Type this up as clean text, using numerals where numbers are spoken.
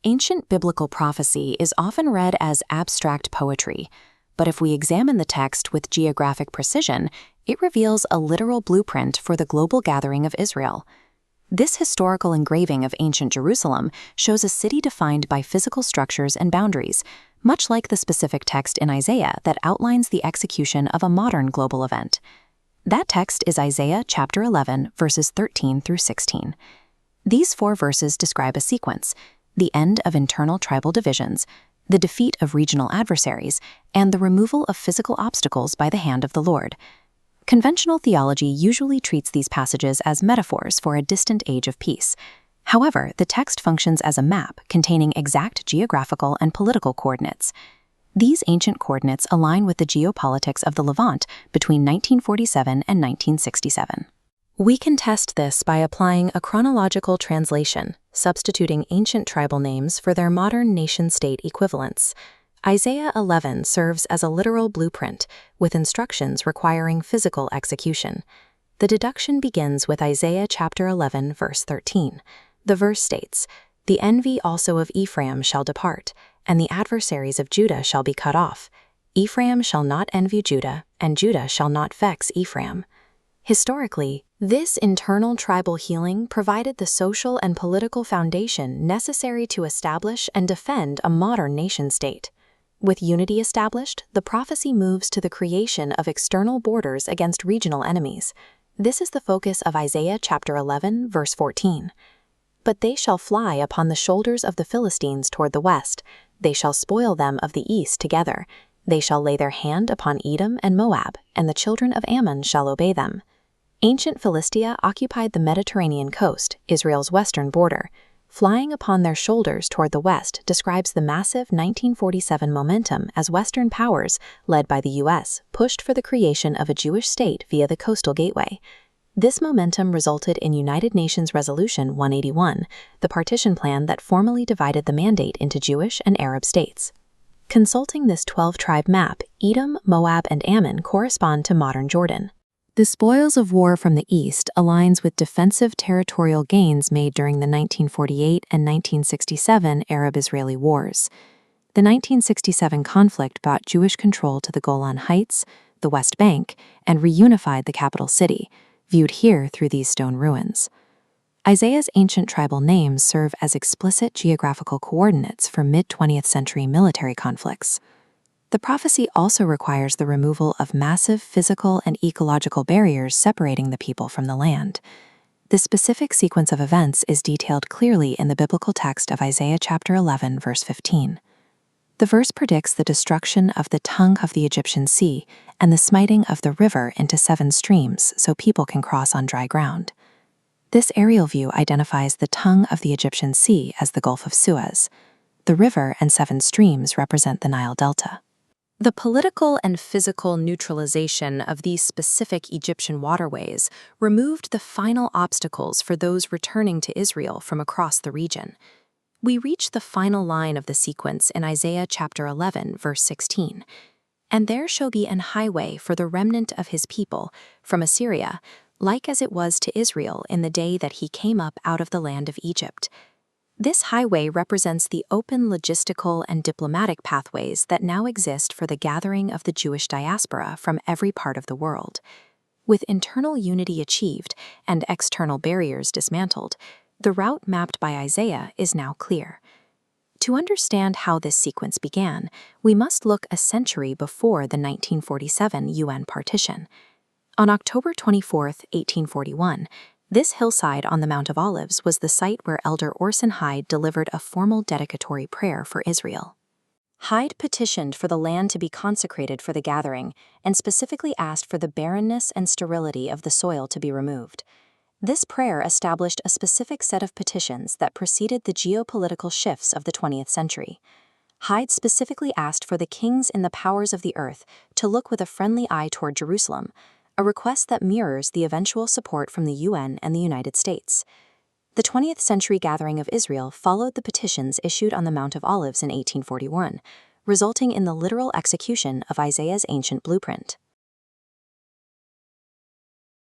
Ancient biblical prophecy is often read as abstract poetry, but if we examine the text with geographic precision, it reveals a literal blueprint for the global gathering of Israel. This historical engraving of ancient Jerusalem shows a city defined by physical structures and boundaries, much like the specific text in Isaiah that outlines the execution of a modern global event. That text is Isaiah chapter 11, verses 13 through 16. These 4 verses describe a sequence: the end of internal tribal divisions, the defeat of regional adversaries, and the removal of physical obstacles by the hand of the Lord. Conventional theology usually treats these passages as metaphors for a distant age of peace. However, the text functions as a map containing exact geographical and political coordinates. These ancient coordinates align with the geopolitics of the Levant between 1947 and 1967. We can test this by applying a chronological translation, substituting ancient tribal names for their modern nation-state equivalents. Isaiah 11 serves as a literal blueprint, with instructions requiring physical execution. The deduction begins with Isaiah chapter 11, verse 13. The verse states, "The envy also of Ephraim shall depart, and the adversaries of Judah shall be cut off. Ephraim shall not envy Judah, and Judah shall not vex Ephraim." Historically, this internal tribal healing provided the social and political foundation necessary to establish and defend a modern nation-state. With unity established, the prophecy moves to the creation of external borders against regional enemies. This is the focus of Isaiah chapter 11, verse 14. "But they shall fly upon the shoulders of the Philistines toward the west. They shall spoil them of the east together. They shall lay their hand upon Edom and Moab, and the children of Ammon shall obey them." Ancient Philistia occupied the Mediterranean coast, Israel's western border. Flying upon their shoulders toward the west describes the massive 1947 momentum as Western powers, led by the U.S., pushed for the creation of a Jewish state via the Coastal Gateway. This momentum resulted in United Nations Resolution 181, the partition plan that formally divided the Mandate into Jewish and Arab states. Consulting this 12-tribe map, Edom, Moab, and Ammon correspond to modern Jordan. The spoils of war from the east aligns with defensive territorial gains made during the 1948 and 1967 Arab-Israeli wars. The 1967 conflict brought Jewish control to the Golan Heights, the West Bank, and reunified the capital city, viewed here through these stone ruins. Isaiah's ancient tribal names serve as explicit geographical coordinates for mid-20th century military conflicts. The prophecy also requires the removal of massive physical and ecological barriers separating the people from the land. The specific sequence of events is detailed clearly in the biblical text of Isaiah chapter 11, verse 15. The verse predicts the destruction of the tongue of the Egyptian sea and the smiting of the river into 7 streams so people can cross on dry ground. This aerial view identifies the tongue of the Egyptian sea as the Gulf of Suez. The river and 7 streams represent the Nile Delta. The political and physical neutralization of these specific Egyptian waterways removed the final obstacles for those returning to Israel from across the region. We reach the final line of the sequence in Isaiah chapter 11, verse 16. "And there shall be an highway for the remnant of his people from Assyria, like as it was to Israel in the day that he came up out of the land of Egypt." This highway represents the open logistical and diplomatic pathways that now exist for the gathering of the Jewish diaspora from every part of the world. With internal unity achieved and external barriers dismantled, the route mapped by Isaiah is now clear. To understand how this sequence began, we must look a century before the 1947 UN partition. On October 24, 1841, this hillside on the Mount of Olives was the site where Elder Orson Hyde delivered a formal dedicatory prayer for Israel. Hyde petitioned for the land to be consecrated for the gathering and specifically asked for the barrenness and sterility of the soil to be removed. This prayer established a specific set of petitions that preceded the geopolitical shifts of the 20th century. Hyde specifically asked for the kings and the powers of the earth to look with a friendly eye toward Jerusalem, a request that mirrors the eventual support from the UN and the United States. The 20th century gathering of Israel followed the petitions issued on the Mount of Olives in 1841, resulting in the literal execution of Isaiah's ancient blueprint.